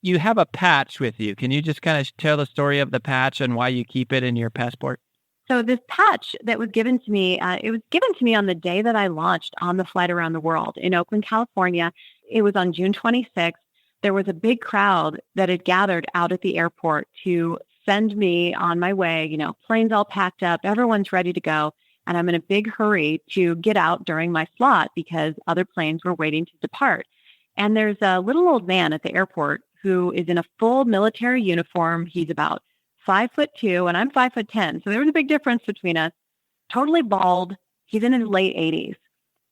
You have a patch with you. Can you just kind of tell the story of the patch and why you keep it in your passport? So this patch that was given to me, it was given to me on the day that I launched on the flight around the world in Oakland, California. It was on June 26th. There was a big crowd that had gathered out at the airport to send me on my way, planes all packed up, everyone's ready to go. And I'm in a big hurry to get out during my slot because other planes were waiting to depart. And there's a little old man at the airport who is in a full military uniform. He's about 5'2" and I'm 5'10". So there was a big difference between us. Totally bald. He's in his late 80s.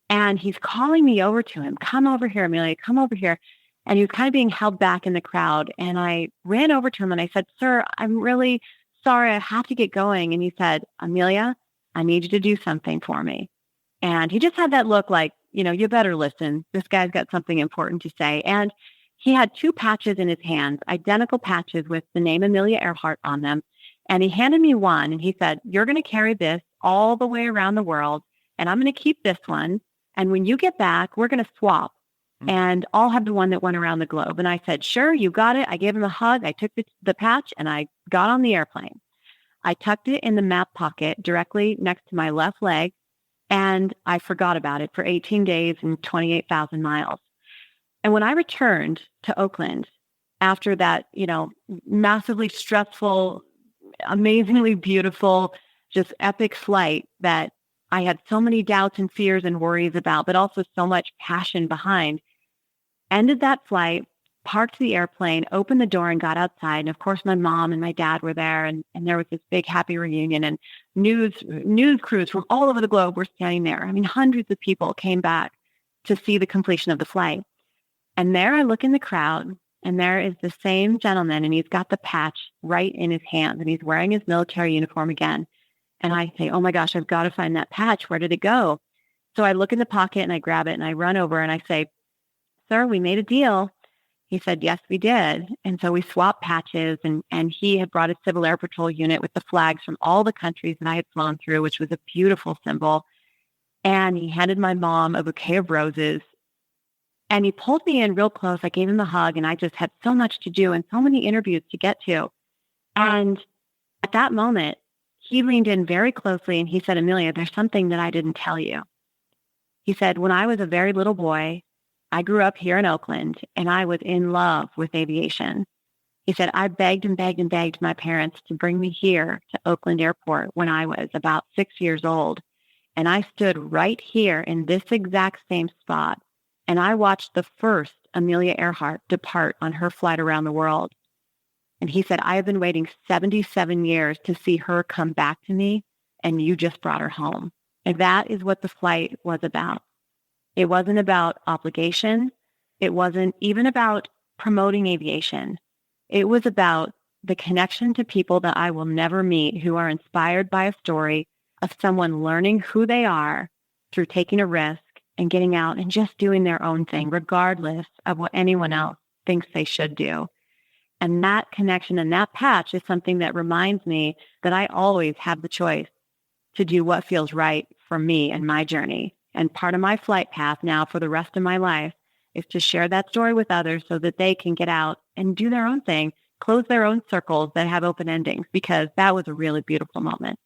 And he's calling me over to him. Come over here, Amelia, come over here. And he was kind of being held back in the crowd. And I ran over to him and I said, "Sir, I'm really sorry. I have to get going." And he said, "Amelia, I need you to do something for me." And he just had that look like, you better listen. This guy's got something important to say. And he had two patches in his hands, identical patches with the name Amelia Earhart on them. And he handed me one and he said, "You're going to carry this all the way around the world. And I'm going to keep this one. And when you get back, we're going to swap. And I'll have the one that went around the globe." And I said, "Sure, you got it." I gave him a hug. I took the patch and I got on the airplane. I tucked it in the map pocket directly next to my left leg. And I forgot about it for 18 days and 28,000 miles. And when I returned to Oakland after that, massively stressful, amazingly beautiful, just epic flight that I had so many doubts and fears and worries about, but also so much passion behind, ended that flight, parked the airplane, opened the door and got outside. And of course, my mom and my dad were there and there was this big happy reunion and news crews from all over the globe were standing there. I mean, hundreds of people came back to see the completion of the flight. And there I look in the crowd and there is the same gentleman and he's got the patch right in his hand and he's wearing his military uniform again. And I say, "Oh my gosh, I've got to find that patch. Where did it go?" So I look in the pocket and I grab it and I run over and I say, "Sir, we made a deal." He said, "Yes, we did." And so we swapped patches and he had brought a Civil Air Patrol unit with the flags from all the countries that I had flown through, which was a beautiful symbol. And he handed my mom a bouquet of roses and he pulled me in real close. I gave him a hug and I just had so much to do and so many interviews to get to. And at that moment, he leaned in very closely and he said, "Amelia, there's something that I didn't tell you." He said, "When I was a very little boy, I grew up here in Oakland and I was in love with aviation." He said, "I begged and begged and begged my parents to bring me here to Oakland Airport when I was about 6 years old. And I stood right here in this exact same spot. And I watched the first Amelia Earhart depart on her flight around the world." And he said, "I have been waiting 77 years to see her come back to me, and you just brought her home." And that is what the flight was about. It wasn't about obligation. It wasn't even about promoting aviation. It was about the connection to people that I will never meet who are inspired by a story of someone learning who they are through taking a risk and getting out and just doing their own thing, regardless of what anyone else thinks they should do. And that connection and that patch is something that reminds me that I always have the choice to do what feels right for me and my journey. And part of my flight path now for the rest of my life is to share that story with others so that they can get out and do their own thing, close their own circles that have open endings, because that was a really beautiful moment.